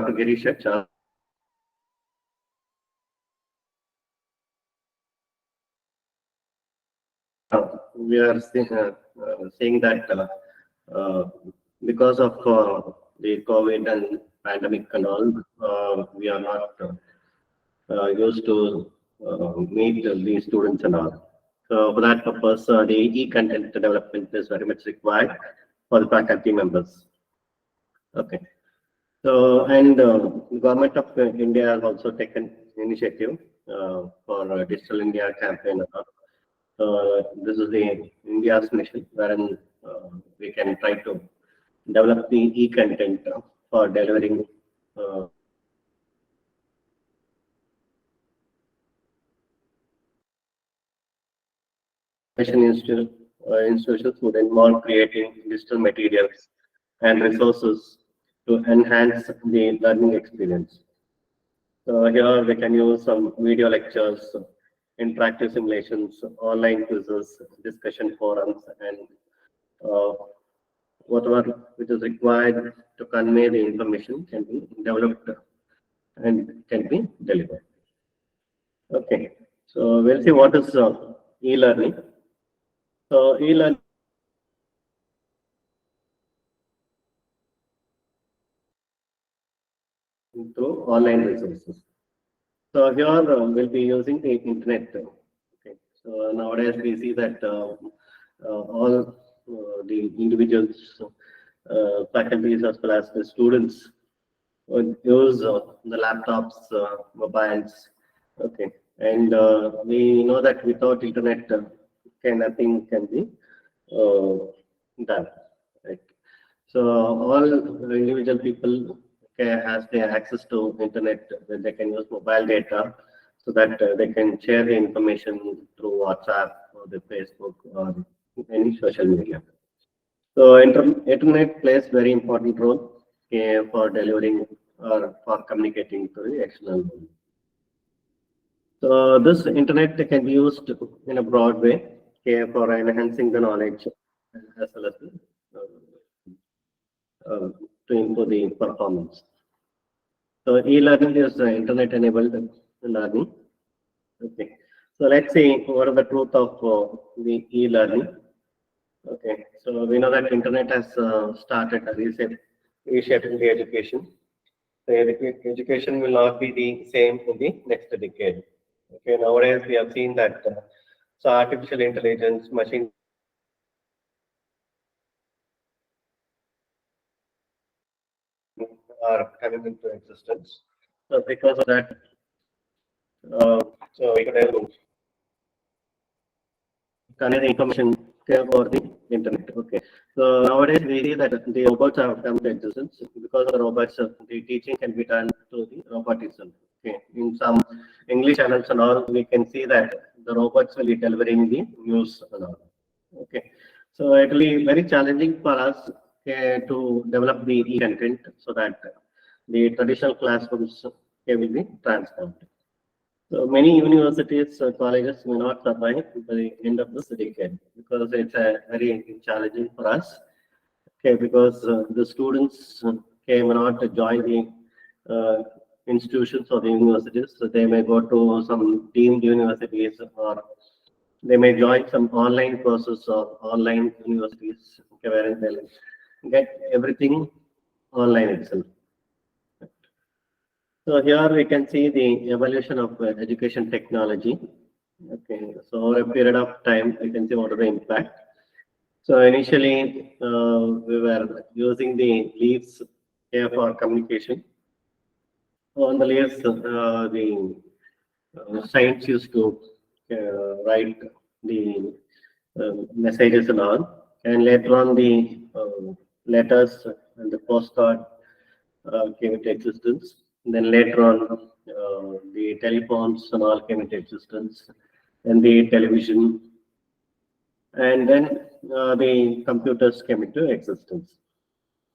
Girish. We are saying that because of the COVID and pandemic and all, we are not used to meet the students and all. So for that purpose, the e-content development is very much required for the faculty members. Okay. So, and the government of India has also taken initiative for Digital India campaign. This is the India's mission, wherein we can try to develop the e-content for delivering institutions would involve creating digital materials and resources to enhance the learning experience. So here we can use some video lectures, interactive simulations, online quizzes, discussion forums, and uh, whatever which is required to convey the information can be developed and can be delivered. Okay, so we'll see what is e-learning. So e-learning through online resources. So here we'll be using the internet. Okay. So nowadays we see that all the individuals, faculties as well as the students would use the laptops, mobiles. Okay, and we know that without internet, nothing can be done. Right. So all individual people has the access to internet, where they can use mobile data so that they can share the information through WhatsApp or the Facebook or any social media. So internet plays very important role for delivering or for communicating to the external world. So this internet can be used in a broad way for enhancing the knowledge as well as to improve the performance. So e-learning is internet-enabled learning. Okay. So let's see what is the truth of the e-learning. Okay. So we know that internet has started reshaping the education. So education will not be the same in the next decade. Okay. Nowadays we have seen that so artificial intelligence, machine are coming into existence. So because of that, so we could have convey the information for the internet. Okay. So nowadays we see that the robots have come to existence. Because of the robots, the teaching can be done to the robot itself. Okay. In some English channels and all, we can see that the robots will be delivering the news and all. Okay. So it will be very challenging for us to develop the e-content so that the traditional classrooms will be transformed. So many universities, colleges may not survive by the end of this decade because it's very challenging for us. Okay, because the students may not join the institutions or the universities, so they may go to some deemed universities or they may join some online courses or online universities, okay, wherein they'll get everything online itself. So here we can see the evolution of education technology. Okay, so over a period of time, we can see what are the impact. So initially, we were using the leaves here for communication. On the leaves, the science used to write the messages and all, and later on the letters and the postcard came into existence. Then later on, the telephones and all came into existence, and the television, and then the computers came into existence.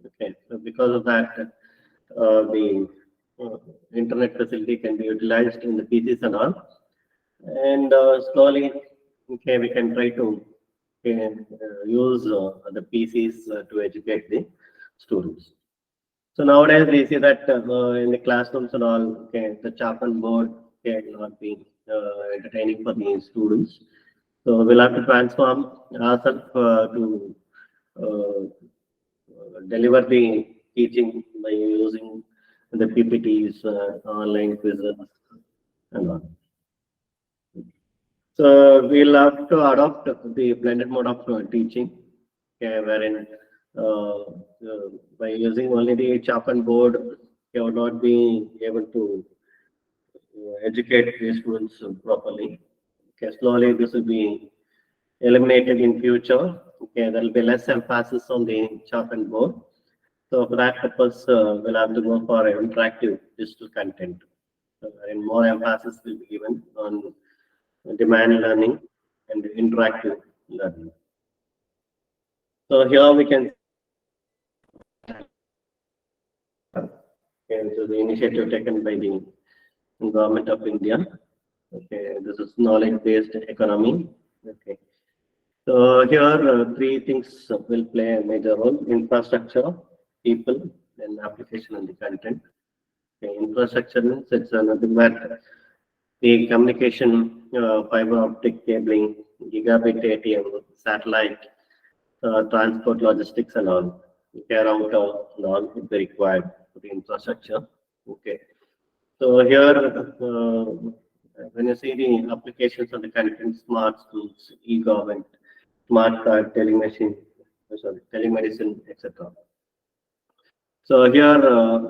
Okay, so because of that, the internet facility can be utilized in the PCs and all, and slowly, okay, we can try to use the PCs to educate the students. So nowadays we see that in the classrooms and all, okay, the chalk and board cannot be entertaining for the students. So we'll have to transform ourselves to deliver the teaching by using the PPTs, online quizzes, and all. So we'll have to adopt the blended mode of teaching, okay, wherein by using only the chalk and board, you will not be able to educate the students properly. Okay, slowly this will be eliminated in future. Okay, there will be less emphasis on the chalk and board. So for that purpose, we'll have to go for interactive digital content, and more emphasis will be given on demand learning and interactive learning. So here we can okay, so the initiative taken by the government of India. Okay, this is knowledge-based economy. Okay, so here three things will play a major role: infrastructure, people, and application and the content. Okay, infrastructure means it's nothing but the communication, fiber optic cabling, gigabit ATM, satellite, transport, logistics, and all. Care out and all will be required for the infrastructure. Okay. So here, when you see the applications of the content, smart schools, e-government, smart card, telemedicine, etc. So here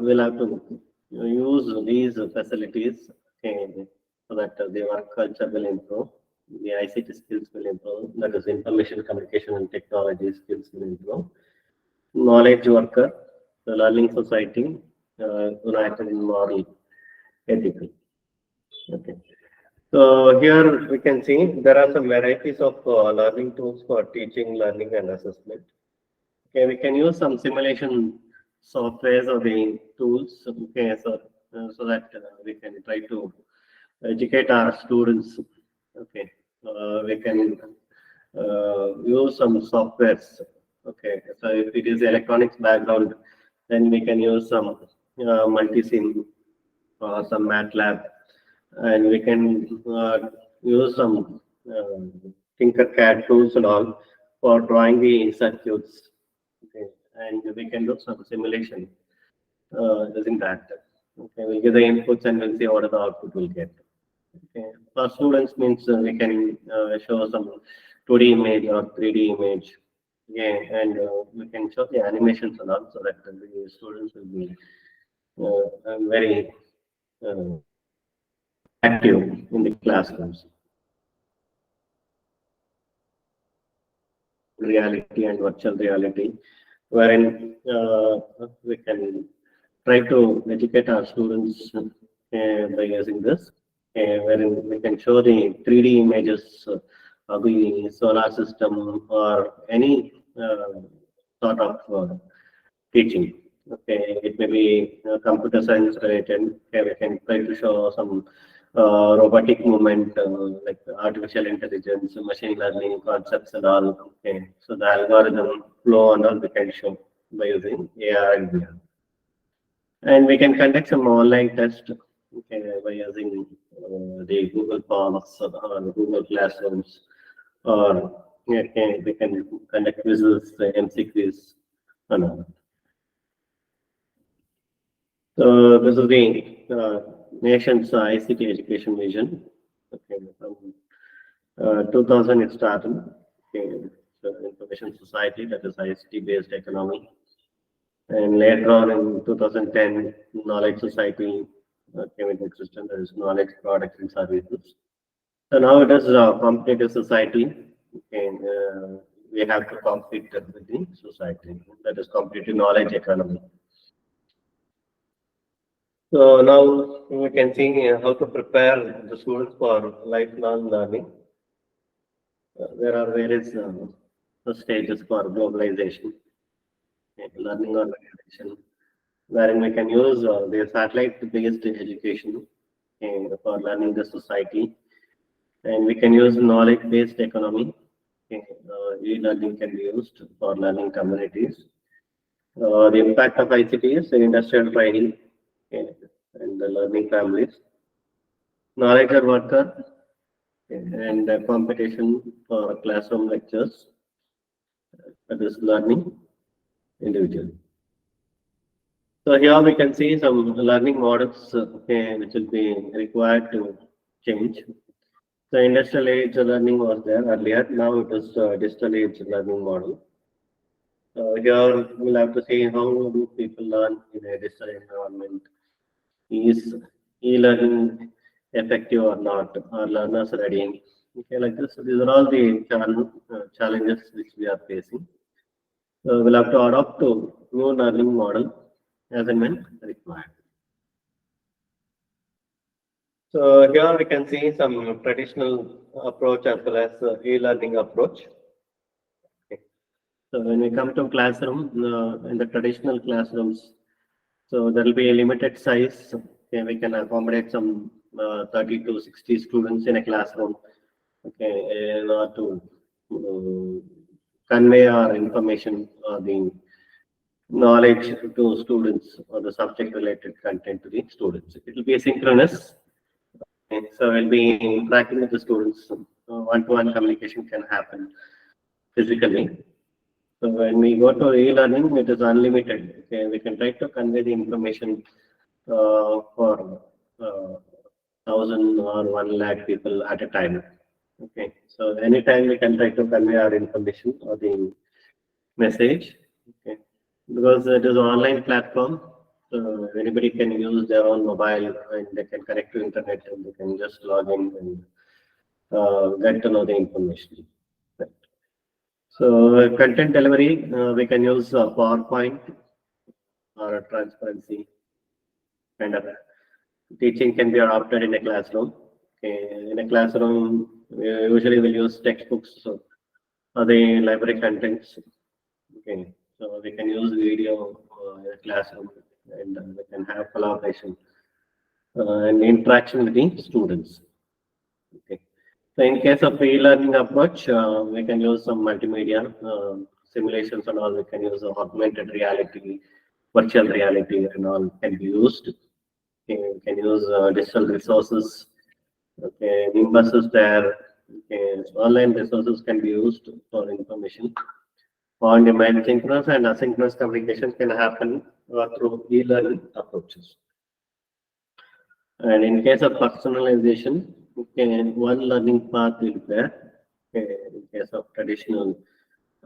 we'll have to use these facilities, okay, so that the work culture will improve, the ICT skills will improve, that is information communication and technology skills will improve, knowledge worker, the learning society, united in moral, ethical. Okay. So here we can see there are some varieties of learning tools for teaching, learning, and assessment. Okay, we can use some simulation softwares or the tools. Okay, so that we can try to educate our students. Okay, we can use some softwares. Okay, so if it is electronics background, then we can use some multi-sim or some MATLAB, and we can use some Tinkercad tools and all for drawing the circuits. Okay, and we can do some simulation using that. Okay, we'll give the inputs and we'll see what the output we'll get. Okay, for students means we can show some 2D image or 3D image. Yeah, and we can show the animations and all so that the students will be very uh, active in the classrooms. Reality and virtual reality, wherein we can try to educate our students by using this, wherein we can show the 3D images of the solar system or any sort of teaching. Okay, it may be computer science related. Okay, we can try to show some robotic movement, like artificial intelligence, machine learning concepts and all. Okay, so the algorithm flow and all we can show by using AR and VR. And we can conduct some online test, okay, by using the Google Forms or Google Classrooms, or okay, we can conduct quizzes, MCQs, and all. So this is the nation's ICT education vision. Okay, from 2000 it started. Okay, so information society, that is ICT based economy, and later on in 2010 knowledge society came into existence. That is knowledge products and services. So now it is a competitive society. Okay, we have to compete with the society. That is competitive knowledge economy. So now we can see how to prepare the students for lifelong learning. There are various stages for globalization, learning organization, wherein we can use the satellite-based education for learning the society, and we can use knowledge-based economy. E-learning can be used for learning communities, The impact of ICT in industrial training, okay, and the learning families, knowledge worker, okay, and competition for classroom lectures, that is learning individual. So here we can see some learning models, okay, which will be required to change. So industrial age learning was there earlier. Now it is digital age learning model. Here we'll have to see how do people learn in a digital environment. Is e-learning effective or not? Are learners ready? Okay, like this. So these are all the challenges which we are facing. So we'll have to adopt to new learning model as and when required. So here we can see some traditional approach as well as e-learning approach. Okay. So when we come to classroom, in the traditional classrooms, so there will be a limited size. Okay, we can accommodate some 30 to 60 students in a classroom. Okay, in order to convey our information or the knowledge to students or the subject related content to the students. It will be asynchronous. Okay, so we'll be interacting with the students. One-to-one communication can happen physically. So when we go to e-learning, it is unlimited. Okay, we can try to convey the information for 1,000 or 1 lakh people at a time. Okay, so anytime we can try to convey our information or the message. Okay, because it is an online platform, so anybody can use their own mobile and they can connect to internet and they can just log in and get to know the information. Right. So content delivery, we can use PowerPoint or transparency kind of teaching can be adopted in a classroom. Okay. In a classroom, we usually will use textbooks or the library contents. Okay, so we can use video in a classroom and we can have collaboration and interaction with the students. Okay. So in case of e-learning approach, we can use some multimedia simulations and all. We can use augmented reality, virtual reality, and all can be used. Okay, we can use digital resources. Okay, Nimbus is there. Okay, so online resources can be used for information. On demand, synchronous and asynchronous communication can happen through e-learning approaches. And in case of personalization, okay, one learning path will be there. Okay, in case of traditional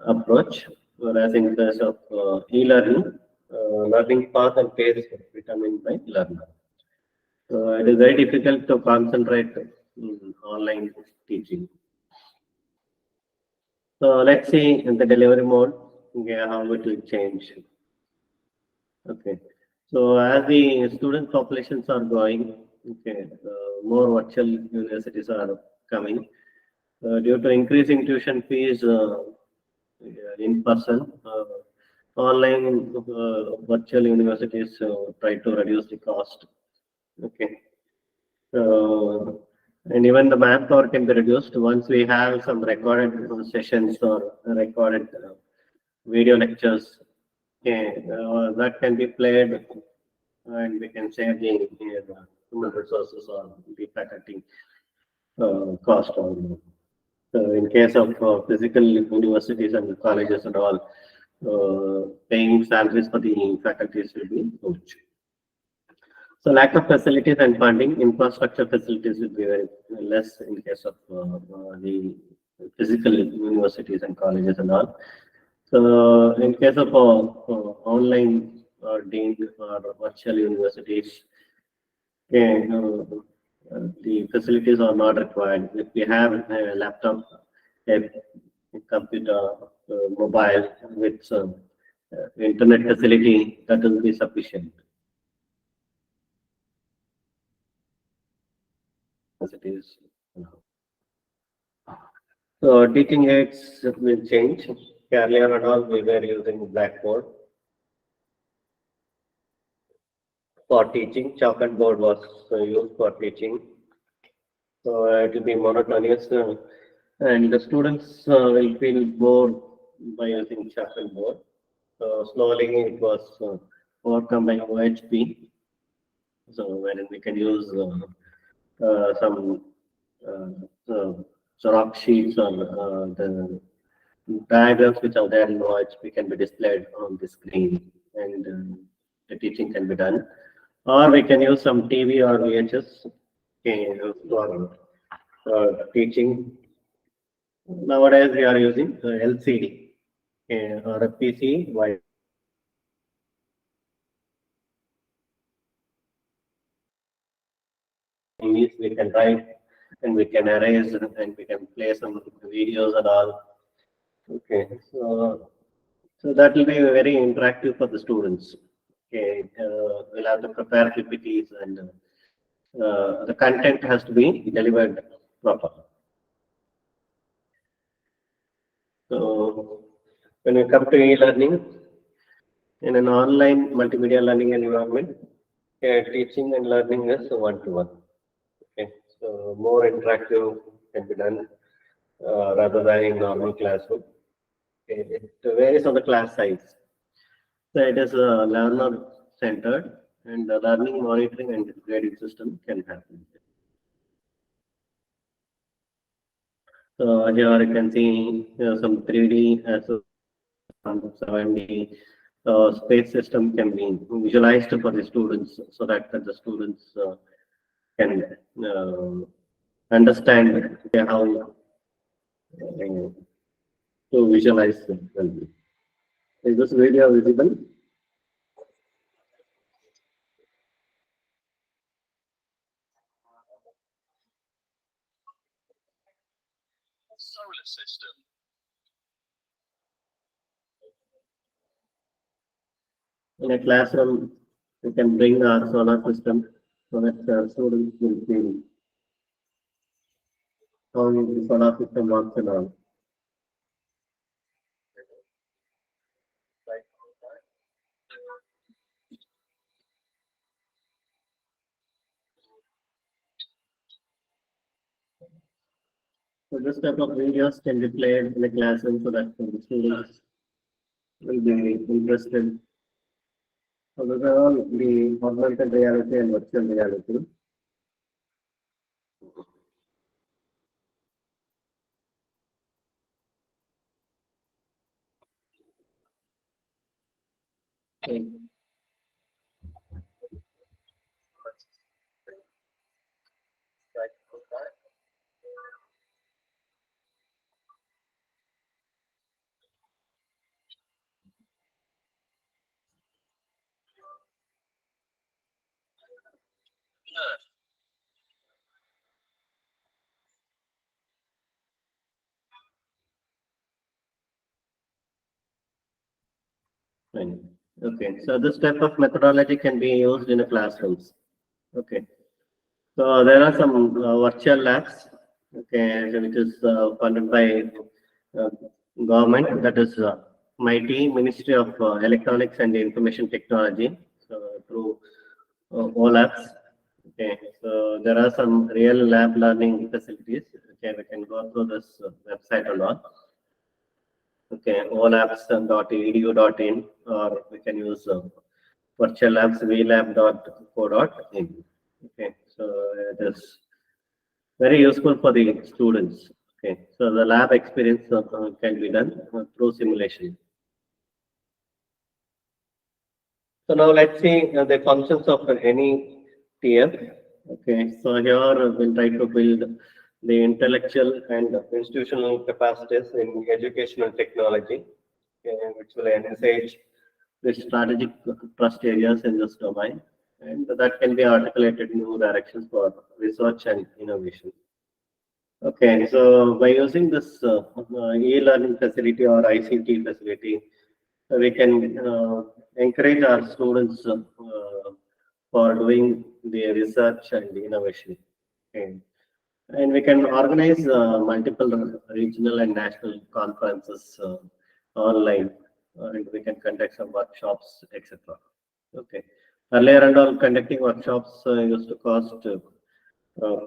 approach, whereas in case of e-learning, learning path and pace is determined by learner. So it is very difficult to concentrate in online teaching. So let's see in the delivery mode, okay, how it will change. Okay. So as the student populations are growing, okay, more virtual universities are coming. Due to increasing tuition fees in person, online virtual universities try to reduce the cost. Okay. And even the manpower can be reduced once we have some recorded sessions or recorded video lectures. Okay, that can be played and we can save the human resources or the faculty cost. So in case of physical universities and colleges and all, paying salaries for the faculties will be huge. So lack of facilities and funding, infrastructure facilities will be very less in case of the physical universities and colleges and all. So in case of online or deemed or virtual universities, okay, the facilities are not required. If we have a laptop, a computer, mobile with internet facility, that will be sufficient. As it is. So teaching aids will change. Earlier and all, we were using Blackboard for teaching. Chalk and board was used for teaching. So it will be monotonous, and the students will feel bored by using chalk and board. slowly it was overcome by OHP. So wherein we can use some uh, Xerox sheets or the diagrams which are there in OHP can be displayed on the screen, and the teaching can be done. Or we can use some TV or VHS, okay, for teaching. Nowadays we are using LCD, okay, or a PC. Why we can write and we can erase and we can play some videos and all. Okay, so that will be very interactive for the students. Okay, we'll have to prepare PPTs, and the content has to be delivered proper. So when we come to e-learning, in an online multimedia learning environment, teaching and learning is one-to-one. Okay, so more interactive can be done rather than in normal classroom. Okay, it varies on the class size. So it is learner centered, and the learning monitoring and grading system can happen. So here you can see some 3D as well as 7D space system can be visualized for the students, so that the students can understand how to visualize them. Is this video visible? In a classroom, we can bring our solar system so that students will see how the solar system works and all. So this type of videos can be played in a classroom so that the students will be interested. So those are all the augmented reality and virtual reality. Okay. Fine. Okay, so this type of methodology can be used in a classrooms. Okay, so there are some virtual labs, okay, which is funded by uh, government, that is MIT Ministry of Electronics and Information Technology, so through OLabs. Okay, so there are some real lab learning facilities. Okay, we can go through this website or not. Okay, olabs.edu.in, or we can use virtual labs vlab.co.in. Okay, so it is very useful for the students. Okay, so the lab experience can be done through simulation. So now let's see the functions of any TF. Okay, so here we'll try to build the intellectual and institutional capacities in educational technology, okay, which will envisage the strategic trust areas in this domain, and that can be articulated in new directions for research and innovation. Okay, so by using this e-learning facility or ICT facility, we can encourage our students for doing the research and innovation. Okay. And we can organize multiple regional and national conferences online, and we can conduct some workshops, etc. Okay. Earlier and all, conducting workshops used to cost uh,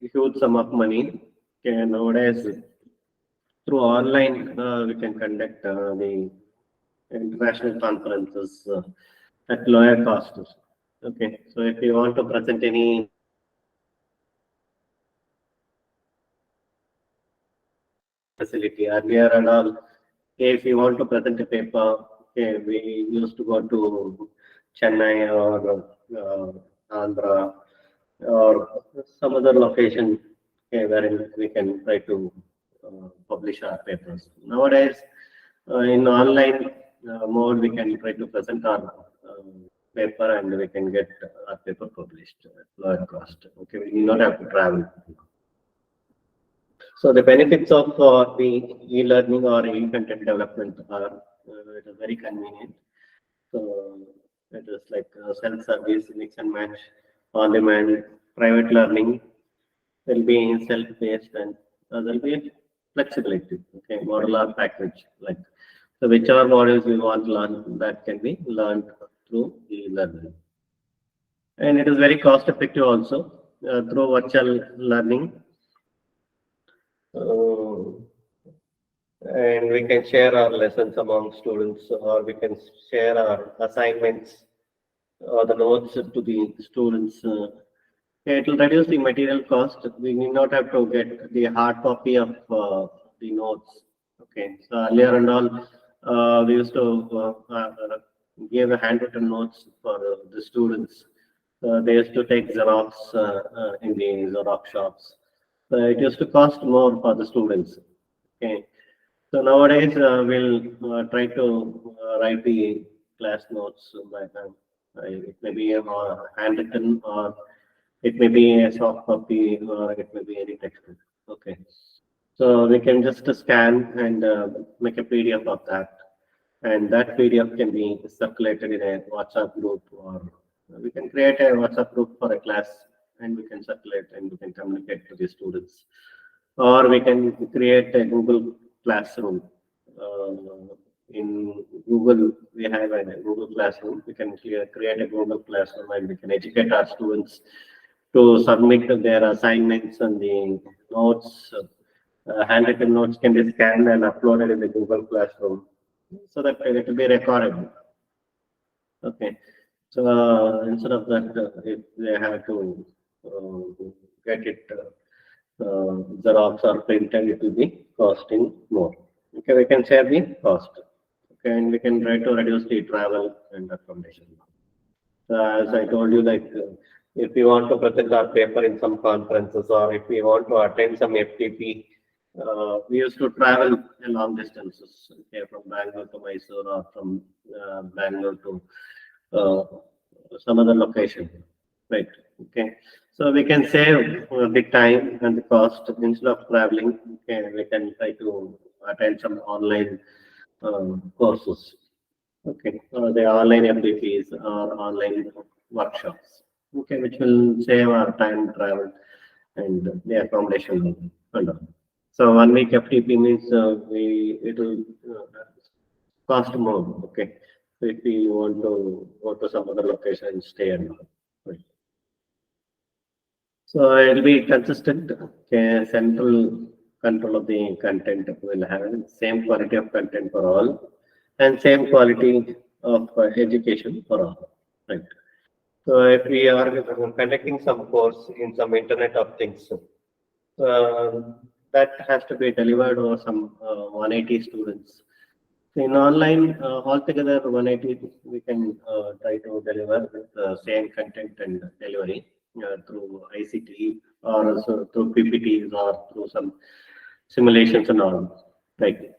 huge sum of money. Okay, nowadays, through online, we can conduct the international conferences at lower costs. Okay, so if you want to present any facility earlier and all, if you want to present a paper, okay, we used to go to Chennai or Andhra or some other location, okay, wherein we can try to publish our papers. Nowadays, in online mode, we can try to present our paper and we can get our paper published at lower cost. Okay, we do not have to travel. So the benefits of the e-learning or e-content development are it is very convenient. So it is like self-service, mix and match, on-demand, private learning will be self-paced and there will be flexibility. Okay, modular package like so whichever modules we want to learn that can be learned through e-learning, and it is very cost effective also through virtual learning. Uh, and we can share our lessons among students or we can share our assignments or the notes to the students. It will reduce the material cost. We need not have to get the hard copy of the notes. Okay, so earlier and all, we used to give a handwritten notes for the students. They used to take Xerox in the Xerox shops. It used to cost more for the students. Okay, so nowadays we'll try to write the class notes by hand. It may be handwritten or it may be a soft copy or it may be any textbook. Okay. So we can just scan and make a PDF of that. And that PDF can be circulated in a WhatsApp group or we can create a WhatsApp group for a class and we can circulate and we can communicate to the students. Or we can create a Google Classroom. In Google, we have a Google Classroom. We can create a Google Classroom and we can educate our students to submit their assignments and the notes. Handwritten notes can be scanned and uploaded in the Google Classroom so that it will be recorded. Okay. So instead of that, if they have to get it Xerox or printed, it will be costing more. Okay, we can share the cost. Okay, and we can try to reduce the travel and accommodation. As I told you, like if we want to present our paper in some conferences or if we want to attend some FTP, we used to travel a long distances, okay, from Bangalore to Mysore or from Bangalore to uh, some other location, right? Okay, so we can save the time and the cost instead of traveling. Okay, we can try to attend some online courses. Okay, the online FDPs or online workshops. Okay, which will save our time travel and the accommodation and all. So 1 week FTP means we it will cost more. Okay, so if we want to go to some other location and stay and all. Right. So it'll be consistent. Okay, central control of the content will have same quality of content for all and same quality of education for all. Right. So if we are conducting some course in some Internet of Things, that has to be delivered over some 180 students. In online, altogether 180, we can try to deliver with the same content and delivery through ICT or also through PPTs or through some simulations and all. Right.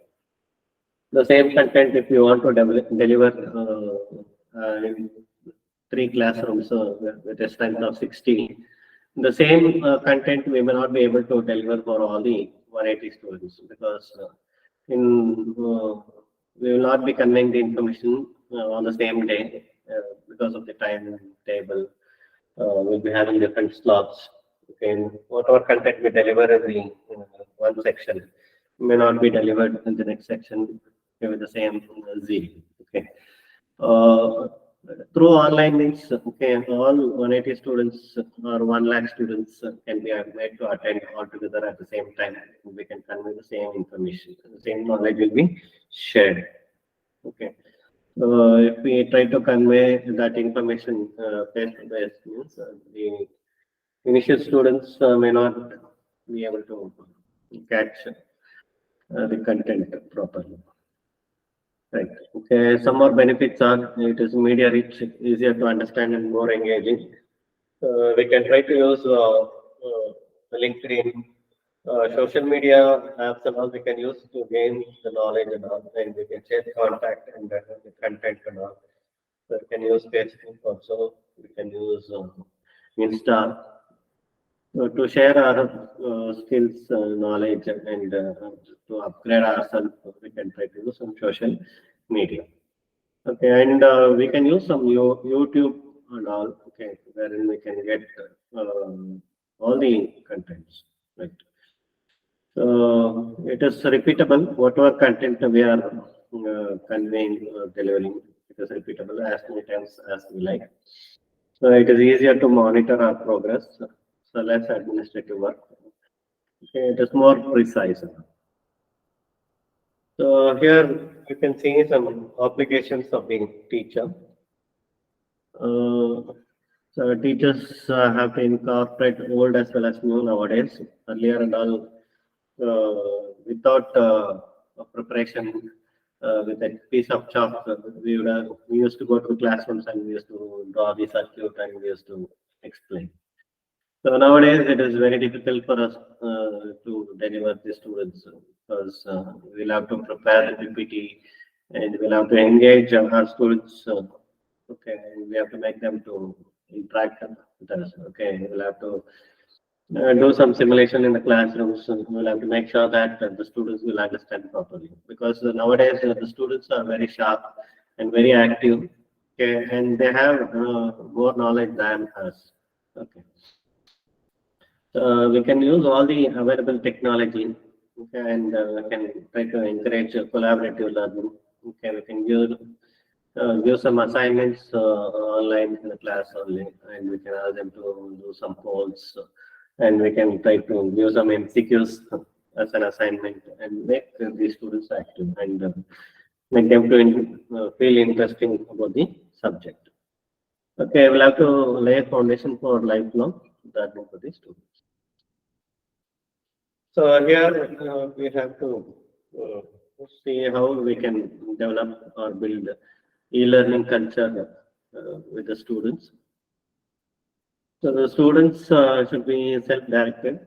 The same content, if you want to deliver in 3 classrooms with a strength of 60, the same content we may not be able to deliver for all the 180 students because we will not be conveying the information on the same day because of the time table. We'll be having different slots. Okay, and whatever content we deliver in the one section may not be delivered in the next section with the same zeal. Okay. Uh, Through online means, okay, all 180 students or 1 lakh students can be made to attend all together at the same time. We can convey the same information. The same knowledge will be shared. Okay. If we try to convey that information face to face, means the initial students may not be able to catch the content properly. Right. Okay. Some more benefits are it is media rich, easier to understand, and more engaging. We can try to use LinkedIn, social media apps, and all we can use to gain the knowledge and all, and we can share contact and the content and all. So we can use Facebook also. We can use Insta to share our skills, knowledge, and to upgrade ourselves. We can try to use some social media. Okay, and we can use some YouTube and all. Okay, wherein we can get all the contents. Right. So it is repeatable. Whatever content we are conveying or delivering, it is repeatable as many times as we like. So it is easier to monitor our progress. So less administrative work. Okay, it is more precise. So here you can see some obligations of being teacher. So teachers have to incorporate old as well as new nowadays. Earlier and all, without a preparation, with a piece of chalk, we used to go to classrooms and we used to draw the circuit and we used to explain. So nowadays it is very difficult for us to deliver the students because we'll have to prepare the PPT and we'll have to engage our students. Okay, and we have to make them to interact with us. Okay, we'll have to do some simulation in the classrooms. We'll have to make sure that the students will understand properly because nowadays the students are very sharp and very active. Okay, and they have more knowledge than us. Okay. We can use all the available technology, okay, and we can try to encourage collaborative learning. Okay, we can give some assignments online in the class only, and we can ask them to do some polls, and we can try to give some MCQs as an assignment and make the students active and make them to feel interesting about the subject. Okay, we'll have to lay a foundation for lifelong learning for the students. So here we have to see how we can develop or build e-learning culture with the students. So the students should be self-directed.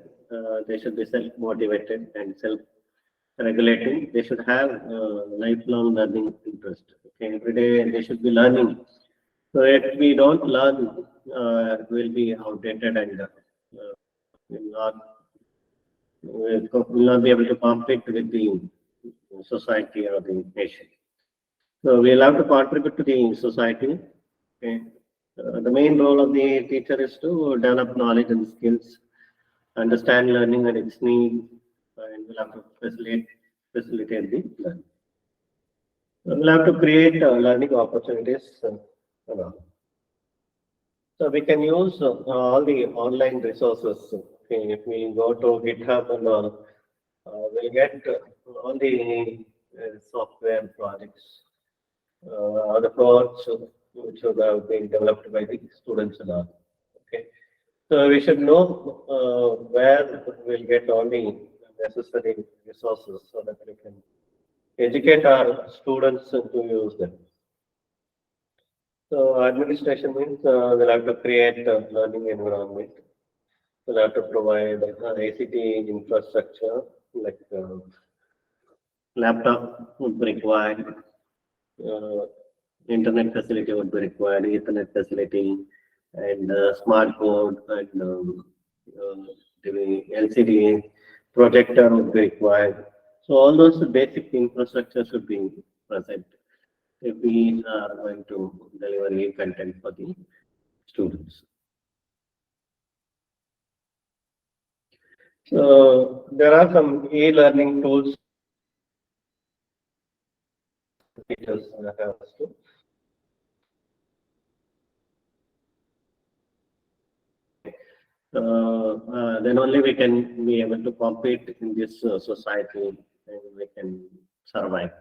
They should be self-motivated and self-regulating. They should have lifelong learning interest. Okay, every day they should be learning. So if we don't learn, we'll be outdated and will not will not be able to compete with the society or the nation. So we'll have to contribute to the society. Okay. The main role of the teacher is to develop knowledge and skills, understand learning and its need, and we'll have to facilitate the learning. We'll have to create learning opportunities. So we can use all the online resources. Okay. If we go to GitHub and we'll get all the software projects, the products which have been developed by the students and all. Okay. So we should know where we'll get all the necessary resources so that we can educate our students to use them. So administration means we'll have to create a learning environment. We'll have to provide ICT infrastructure like laptop would be required, internet facility would be required, Ethernet facility, and smart board and the LCD projector would be required. So all those basic infrastructure should be present if we are going to deliver content for the students. So there are some e-learning tools teachers have to. Then only we can be able to compete in this society and we can survive.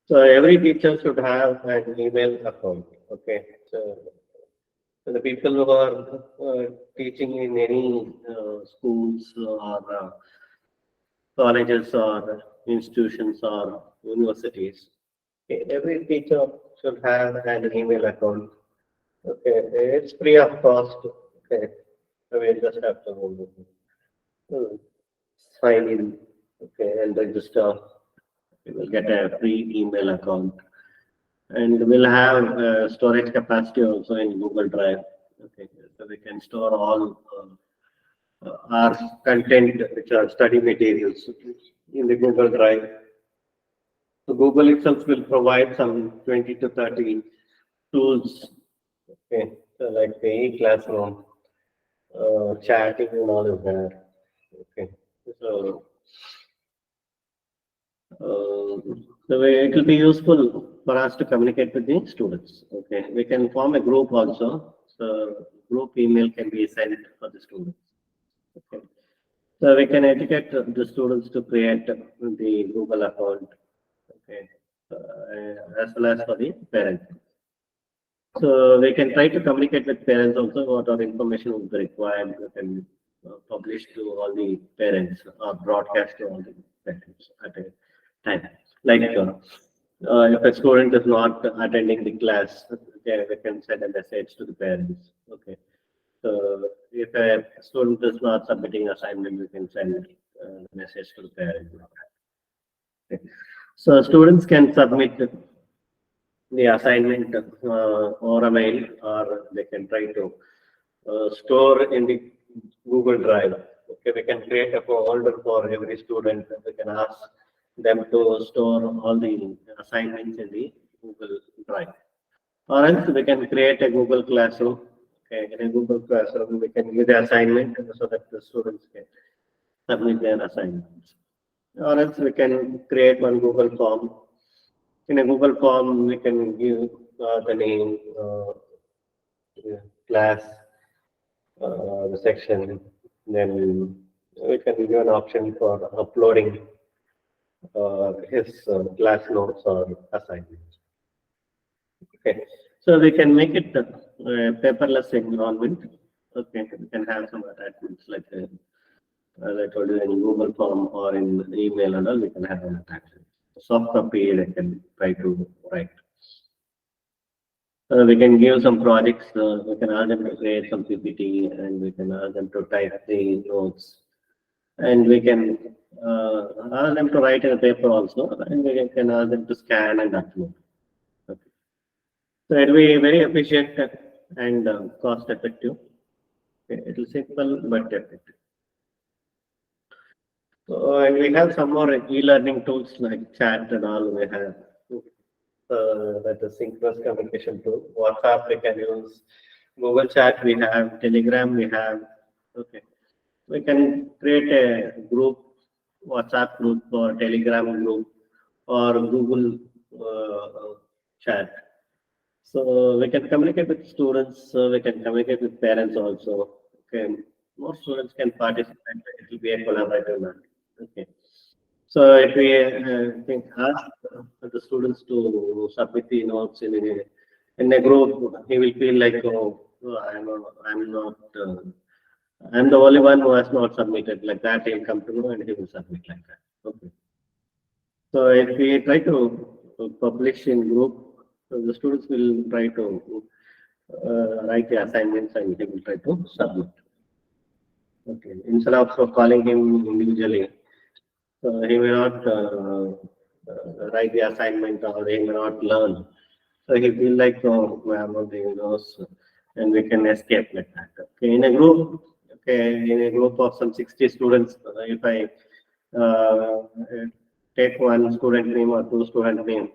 So every teacher should have an email account. Okay. So the people who are teaching in any schools or colleges or institutions or universities, okay, every teacher should have an email account. Okay, it's free of cost. Okay, so we just have to sign in. Okay, and register. We will get a free email account, and we'll have storage capacity also in Google Drive. Okay, so we can store all our content, which are study materials, in the Google Drive. So Google itself will provide some 20 to 30 tools, okay, so like the e-classroom, chatting and all of that. Okay, so it will be useful for us to communicate with the students. Okay, we can form a group also. So group email can be sent for the students. Okay. So we can educate the students to create the Google account, okay, as well as for the parents. So we can try to communicate with parents also what our information would be required. We can publish to all the parents or broadcast to all the parents at a time. Like if a student is not attending the class, okay, we can send a message to the parents. Okay. So if a student is not submitting assignment, we can send a message to the parents. Okay. So students can submit the assignment or a mail, or they can try to store in the Google Drive. Okay, we can create a folder for every student. We can ask them to store all the assignments in the Google Drive. Or else we can create a Google Classroom. Okay, in a Google Classroom, we can give the assignment so that the students can submit their assignments. Or else we can create one Google form. In a Google form, we can give the name, yeah, class, the section. Then we can give an option for uploading his class notes or assignments. Okay, so we can make it a paperless environment. Okay, we can have some attachments like as I told you in Google form or in email and all. We can have an attachment. Soft copy I can try to write. We can give some projects. We can ask them to create some PPT, and we can ask them to type the notes, and we can ask them to write in a paper also, and we can ask them to scan and upload. Okay. So it will be very efficient and cost effective. Okay. It will simple but effective. So and we have some more e-learning tools like chat and all. We have that is synchronous communication tool. WhatsApp we can use. Google Chat we have. Telegram we have. Okay. We can create a group, WhatsApp group or Telegram group or Google chat. So we can communicate with students. We can communicate with parents also. Okay. More students can participate. It will be a collaborative learning. Okay. So if we think ask the students to submit the notes in a group, he will feel like, oh, I'm not, I'm the only one who has not submitted. Like that, he'll come to know and he will submit like that. Okay. So if we try to publish in group, so the students will try to write the assignments and he will try to submit. Okay. Instead of calling him individually, he may not write the assignment or he may not learn. So he feel like, oh, we are not doing those, and we can escape like that. Okay, in a group, okay, in a group of some 60 students, if I take one student name or two student name,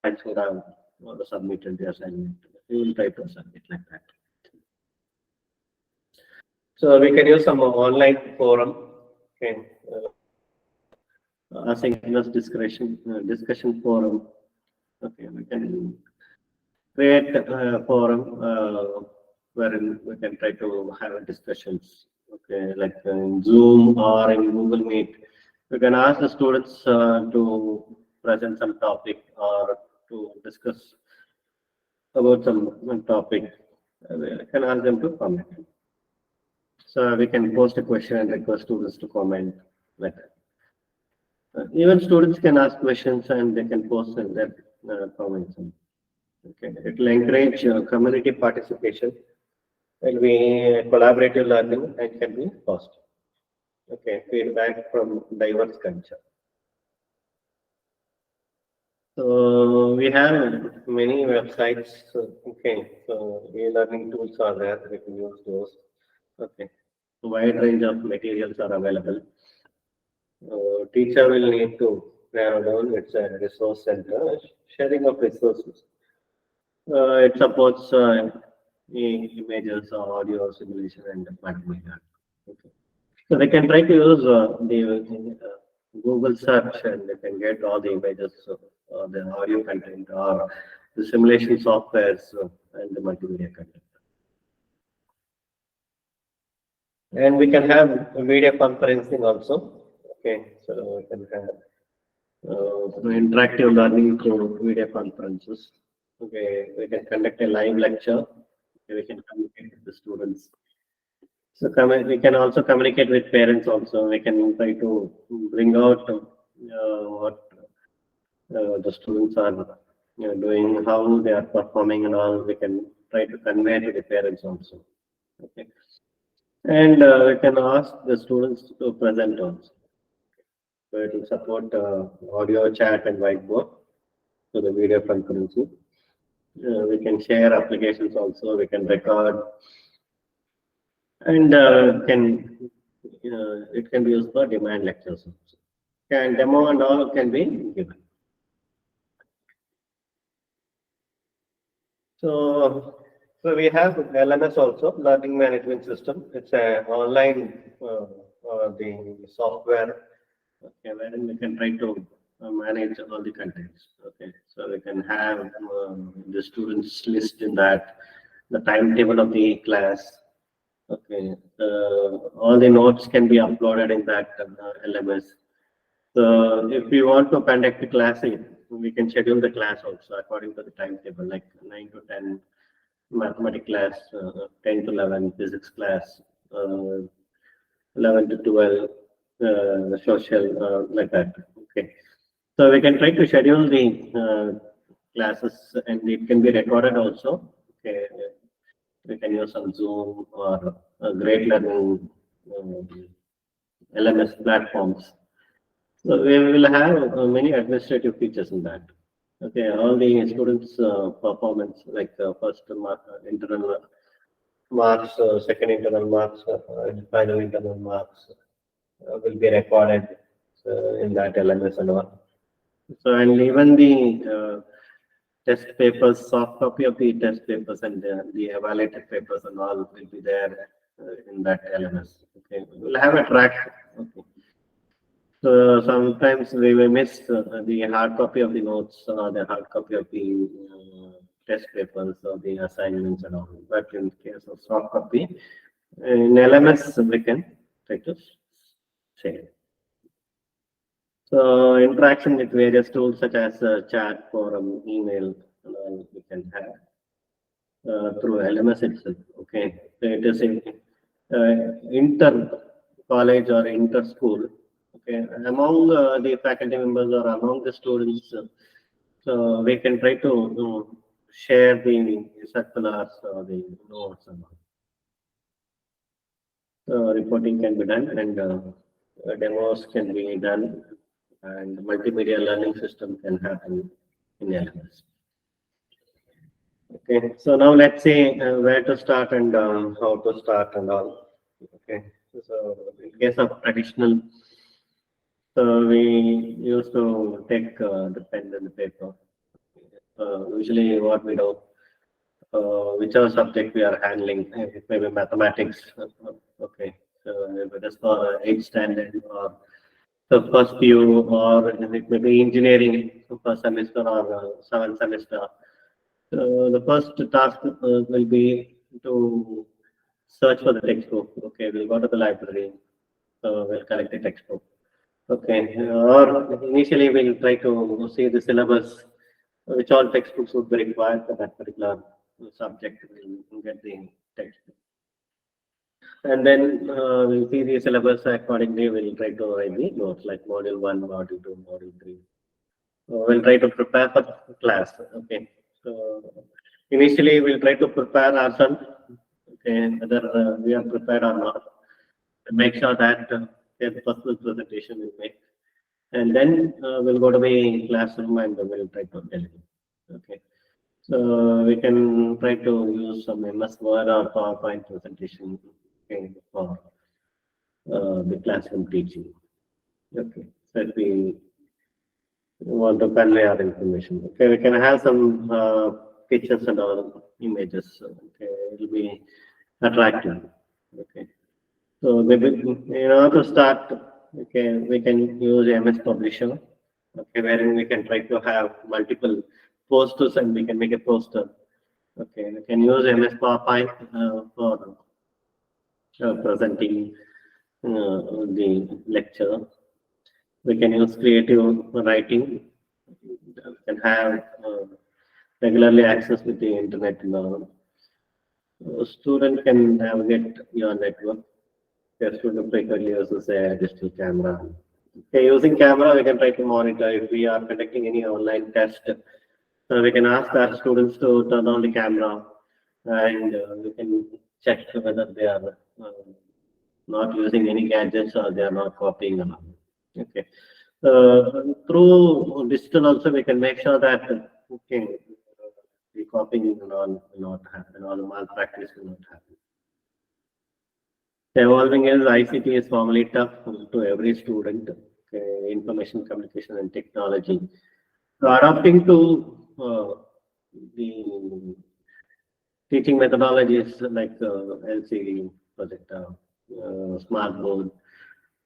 I should have submitted the assignment. We will try to submit like that. So we can use some online forum. Okay, asynchronous discussion forum. Okay, we can create a forum. wherein we can try to have discussions. Okay, like in Zoom or in Google Meet, we can ask the students to present some topic or to discuss about some topic. We can ask them to comment. So we can post a question and request students to comment like that. Even students can ask questions and they can post in their comments. Okay, it will encourage community participation. It will be collaborative learning and can be positive. Okay, feedback from diverse culture. So we have many websites. Okay, so e-learning tools are there. We can use those. Okay, wide range of materials are available. Teacher will need to narrow down its resource center, sharing of resources. It supports images, audio, simulation, and multimedia. Okay. So they can try to use the Google search and they can get all the images, the audio content, or the simulation softwares and the multimedia content. And we can have video conferencing also. Okay, so we can have interactive learning through video conferences. Okay, we can conduct a live lecture. Okay, we can communicate with the students. So we can also communicate with parents also. We can try to bring out what the students are doing, how they are performing and all. We can try to convey to the parents also. Okay. And we can ask the students to present also. So it will support audio, chat, and whiteboard to the video conferencing. We can share applications also. We can record, and it can be used for demand lectures also. And demo and all can be given. So we have LMS also, learning management system. It's an online the software. Okay, wherein we can try to manage all the contents. Okay, so we can have the students list in that, the timetable of the class. Okay, all the notes can be uploaded in that LMS. So if we want to conduct a class, we can schedule the class also according to the timetable, like 9 to 10 mathematics class, 10 to 11 physics class, 11 to 12 social, like that. Okay. So we can try to schedule the classes and it can be recorded also. Okay. We can use some Zoom or Great Learning LMS platforms. So we will have many administrative features in that. Okay, all the students' performance, like first internal marks, second internal marks, and final internal marks will be recorded in that LMS and all. So, and even the test papers, soft copy of the test papers and the evaluated papers and all will be there in that LMS. Okay, we'll have a track. Okay. So sometimes we may miss the hard copy of the notes or the hard copy of the test papers or the assignments and all. But in case of soft copy, in LMS we can try to share. So interaction with various tools such as chat, forum, email, and all we can have through LMS itself. Okay, so it is in inter college or inter school. Okay, among the faculty members or among the students, so we can try to share the circulars or the notes and all. So reporting can be done and demos can be done and multimedia learning system can happen in LMS. Okay, so now let's see where to start and how to start and all. Okay, so in case of traditional, so we used to take the pen and the paper. Usually what we do, whichever subject we are handling, it may be mathematics, okay, so if it is for 8th standard or the first few, or it may be engineering first semester or 7th semester. So the first task will be to search for the textbook. Okay, we'll go to the library, so we'll collect the textbook. Okay, or initially we'll try to see the syllabus, which all textbooks would be required for that particular subject. We'll get the textbook. And then we'll see the syllabus accordingly. We'll try to write the notes like module 1, module 2, module 3. We'll try to prepare for class. Okay. So initially we'll try to prepare ourselves. Okay, whether we are prepared or not. Make sure that the personal presentation we make. And then we'll go to the classroom and we'll try to deliver. Okay. So we can try to use some MS Word or PowerPoint presentation, okay, for the classroom teaching. Okay. So if we want to convey our information, okay, we can have some pictures and all images. Okay, it will be attractive. Okay. So maybe in order to start, okay, we can use MS Publisher, okay, wherein we can try to have multiple posters and we can make a poster. Okay, we can use MS PowerPoint for presenting the lecture. We can use creative writing. We can have regularly access with the internet. Student can navigate your network. The student frequently uses a digital camera. Okay, using camera, we can try to monitor if we are conducting any online test. So we can ask our students to turn on the camera, and we can check whether they are not using any gadgets or they are not copying or not. Okay. Through digital also, we can make sure that okay, the copying will not happen, or the malpractice will not happen. Evolving as ICT is formally tough to every student, okay, information communication and technology. So adapting to the teaching methodologies like LCD, projector, smart board,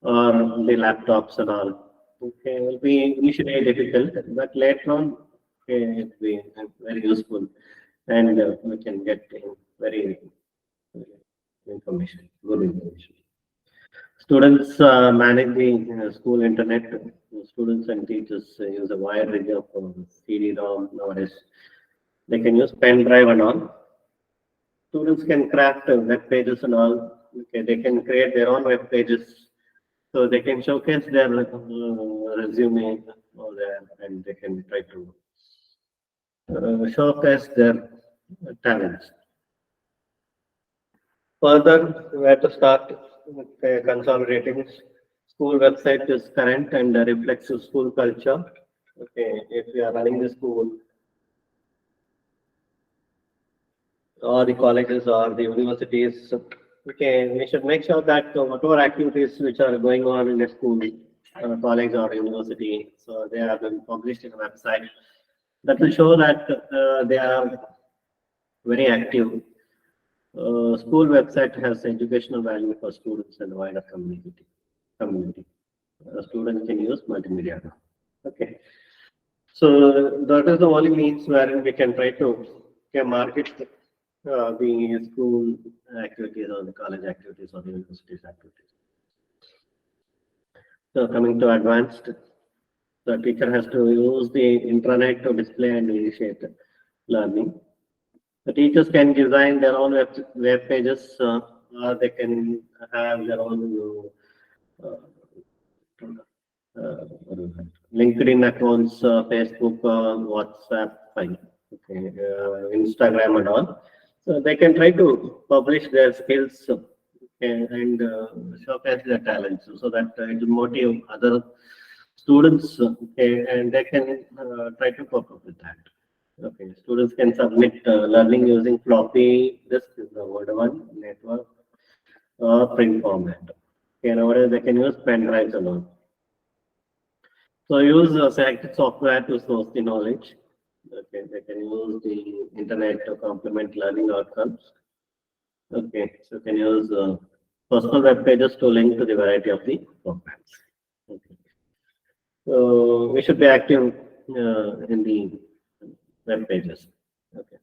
or the laptops and all, okay, will be initially difficult, but later on, okay, it will be very useful, and we can get very information, good information. Students manage the school internet. Students and teachers use a wide range of CD-ROM nowadays. They can use pen drive and all. Students can craft web pages and all. Okay, they can create their own web pages, so they can showcase their resume over there, and they can try to showcase their talents. Further, we have to start consolidating. School website is current and reflects the school culture. Okay, if we are running the school or the colleges or the universities, okay, we should make sure that whatever activities which are going on in the school, college or university, so they have been published in a website. That will show that they are very active. School website has educational value for students and wider community. Students can use multimedia. Okay, so that is the only means wherein we can try to market the school activities or the college activities or the universities activities. So coming to advanced, the teacher has to use the intranet to display and initiate learning. The teachers can design their own web pages, or they can have their own LinkedIn accounts, Facebook, WhatsApp, fine, okay, Instagram and all. So they can try to publish their skills, okay, and showcase their talents so that it will motivate other students, okay, and they can try to cope up with that. Okay, students can submit learning using floppy disk is the word one network or print format. Okay, nowadays they can use pen drives alone. So use selected software to source the knowledge. Okay, they can use the internet to complement learning outcomes. Okay, so you can use personal web pages to link to the variety of the programs. Okay. So we should be active in the web pages. Okay.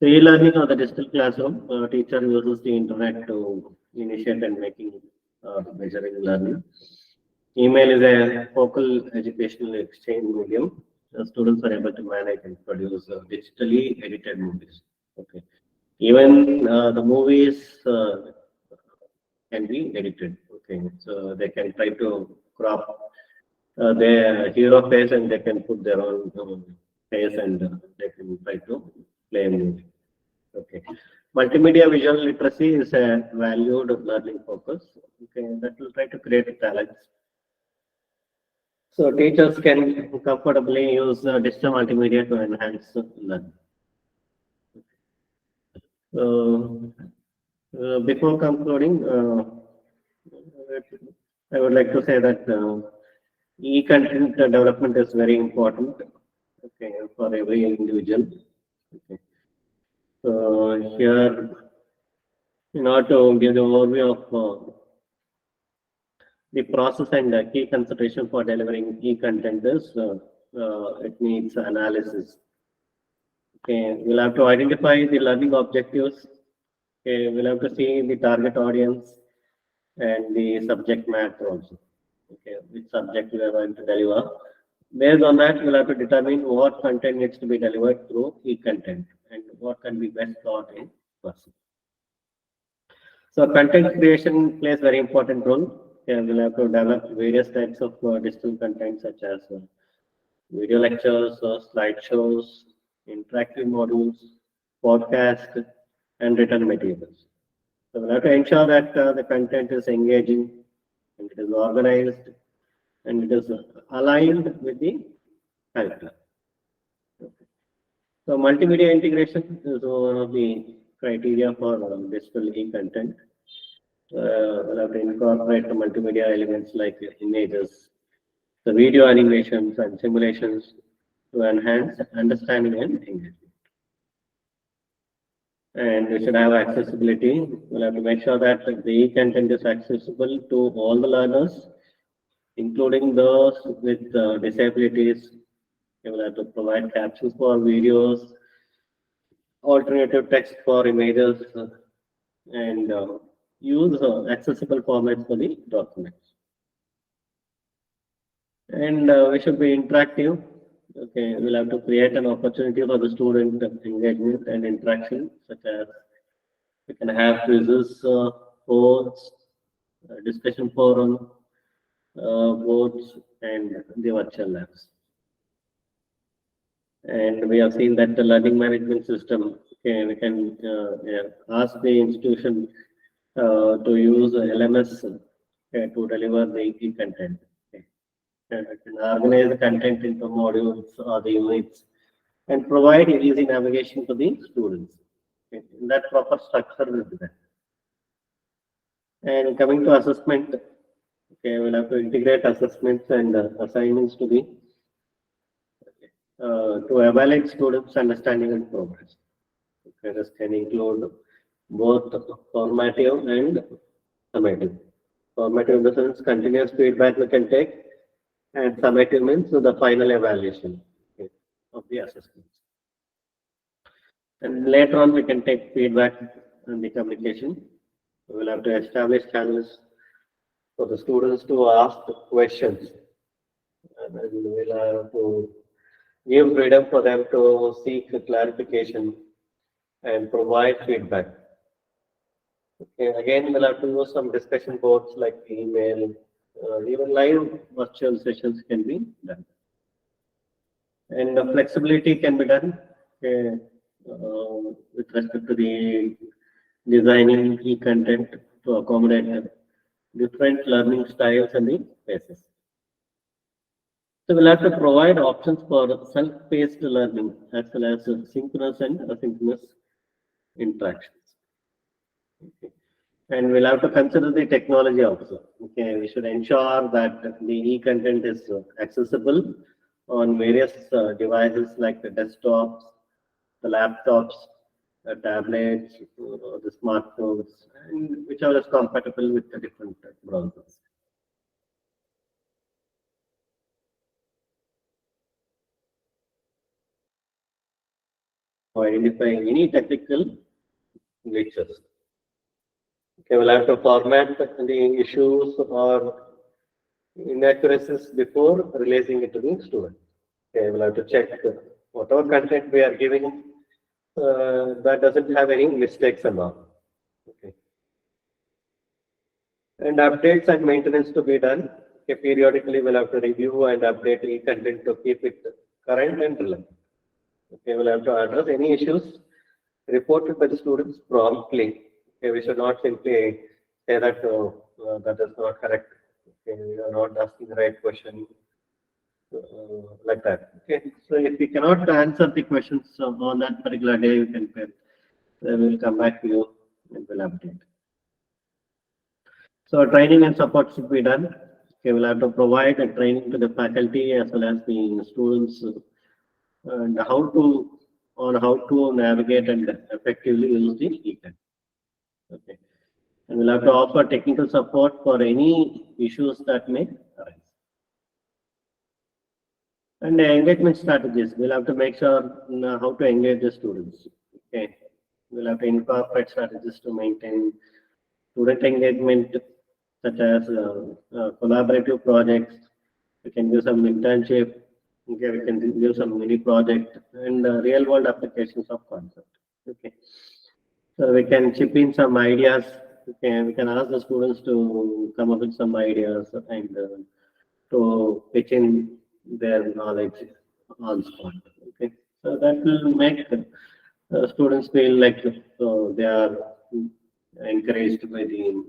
So e-learning or the digital classroom, teacher uses the internet to initiate and making measuring learning. Email is a focal educational exchange medium. Students are able to manage and produce digitally edited movies. Okay. Even the movies can be edited. Okay, so they can try to crop their hero face and they can put their own face and they can try to play a movie. Okay. Multimedia visual literacy is a valued learning focus. Okay, that will try to create talents. So teachers can comfortably use digital multimedia to enhance learning. So before concluding, I would like to say that e-content development is very important. Okay, for every individual. Okay. So here, in order to give the overview of the process and key consideration for delivering e-content is it needs analysis. Okay, we'll have to identify the learning objectives. Okay, we'll have to see the target audience and the subject matter also. Okay, which subject we are going to deliver. Based on that, we'll have to determine what content needs to be delivered through e-content and what can be best taught in person. So content creation plays very important role. Okay, we'll have to develop various types of digital content such as video lectures, slideshows, interactive modules, podcast, and written materials. So we'll have to ensure that the content is engaging and it is organized and it is aligned with the curriculum. So multimedia integration is one of the criteria for digital e-content. We'll have to incorporate the multimedia elements like images, the video animations and simulations to enhance understanding and engagement. And we should have accessibility. We'll have to make sure that the e-content is accessible to all the learners, including those with disabilities. We will have to provide captions for videos, alternative text for images, and use accessible formats for the documents. And we should be interactive. Okay, we'll have to create an opportunity for the student engagement and interaction, such as we can have quizzes, boards, discussion forum, boards, and the virtual labs. And we have seen that the learning management system, okay, we can ask the institution to use LMS to deliver the content. Okay. And it can organize the content into modules or the units and provide easy navigation to the students. Okay. That proper structure will be there. And coming to assessment, okay, we'll have to integrate assessments and assignments to the to evaluate students' understanding and progress. Okay, this can include both formative and summative. Formative in the sense continuous feedback we can take, and summative means the final evaluation, okay, of the assessments. And later on we can take feedback and the communication. We will have to establish channels for the students to ask questions, and then we'll have to give freedom for them to seek clarification and provide feedback. Okay, again, we'll have to use some discussion boards like email, even live virtual sessions can be done. And the flexibility can be done, okay, with respect to the designing e-content to accommodate different learning styles and the paces. So we'll have to provide options for self-paced learning as well as synchronous and asynchronous interactions. Okay. And we'll have to consider the technology also. Okay, we should ensure that the e-content is accessible on various devices like the desktops, the laptops, the tablets, the smartphones, and whichever is compatible with the different browsers. identifying any technical glitches. Okay, we'll have to format the issues or inaccuracies before releasing it to the student. Okay, we'll have to check whatever content we are giving, that doesn't have any mistakes and all. Okay. And updates and maintenance to be done. Okay, periodically we'll have to review and update the content to keep it current and relevant. Okay, we'll have to address any issues reported by the students promptly. Okay, we should not simply say that that is not correct. Okay, we are not asking the right question, like that. Okay, so if we cannot answer the questions on that particular day, you can pay. Then we'll come back to you and we'll update. So training and support should be done. Okay, we'll have to provide a training to the faculty as well as the students and how to navigate and effectively use the e-content. Okay, and we'll have to offer technical support for any issues that may arise. And the engagement strategies, we'll have to make sure how to engage the students. Okay, we'll have to incorporate strategies to maintain student engagement, such as collaborative projects. We can do some internship. Okay, we can do some mini project and real world applications of concept. Okay, so we can chip in some ideas. Okay, we can ask the students to come up with some ideas and to pitch in their knowledge on spot. Okay, so that will make students feel like they are encouraged by the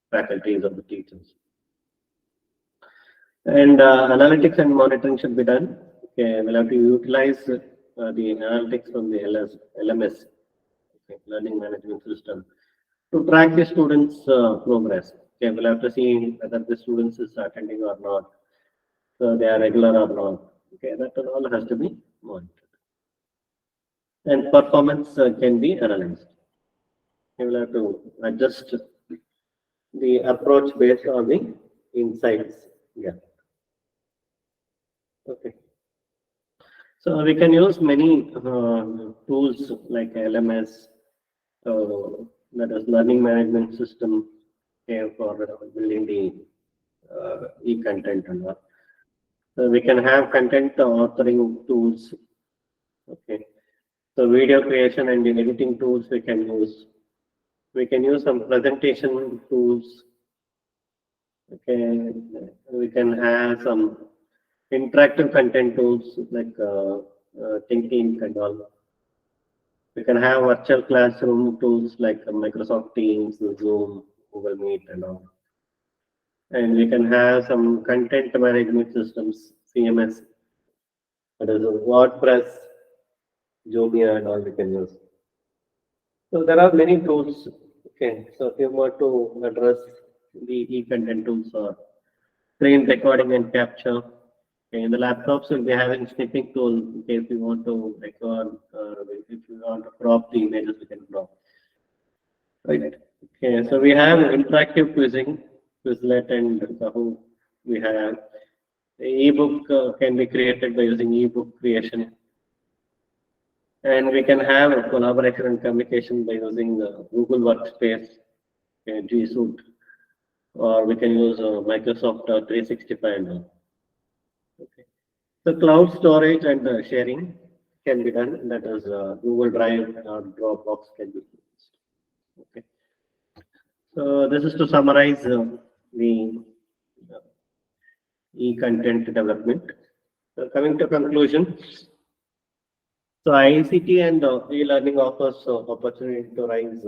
faculties or the teachers. And analytics and monitoring should be done. Okay, we'll have to utilize the analytics from the LMS, okay, learning management system, to track the students' progress. Okay, we'll have to see whether the students is attending or not, so they are regular or not. Okay, that all has to be monitored. And performance can be analyzed. You will have to adjust the approach based on the insights. Yeah. Okay. So we can use many tools like LMS, that is learning management system, okay, for building the e-content and all. So we can have content authoring tools. Okay. So video creation and editing tools we can use. We can use some presentation tools. Okay. We can have some interactive content tools like thinking and all. We can have virtual classroom tools like Microsoft Teams, Zoom, Google Meet and all. And we can have some content management systems, CMS, that is WordPress, Jumia and all we can use. So there are many tools. Okay, so if you want to address the e-content tools or screen recording and capture. Okay, in the laptops we'll be having snipping tool. Okay, if you want to record, if you want to crop the images, we can crop. Right. Okay, so we have interactive quizzing, Quizlet and Kahoot. We have the ebook can be created by using ebook creation. And we can have a collaboration and communication by using Google Workspace, okay, G Suite, or we can use Microsoft 365 and all. Okay. So cloud storage and sharing can be done. That is Google Drive or Dropbox can be used. Okay. So this is to summarize the e-content development. So coming to conclusion. So ICT and e-learning offers opportunity to raise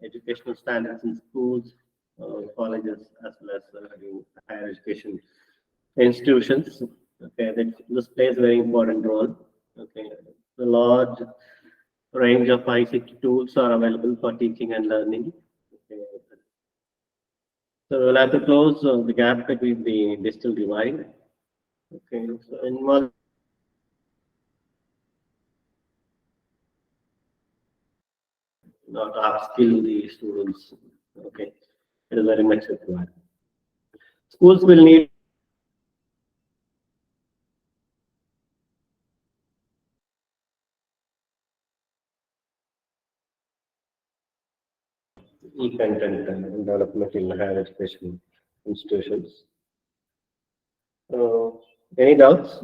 educational standards in schools, colleges, as well as higher education institutions. Okay, this plays a very important role. Okay, the large range of ICT tools are available for teaching and learning. Okay. So we'll have to close the gap between the digital divide. Okay, so involve not upskill the students. Okay, it is very much required. Schools will need e-content development in higher education institutions. Any doubts?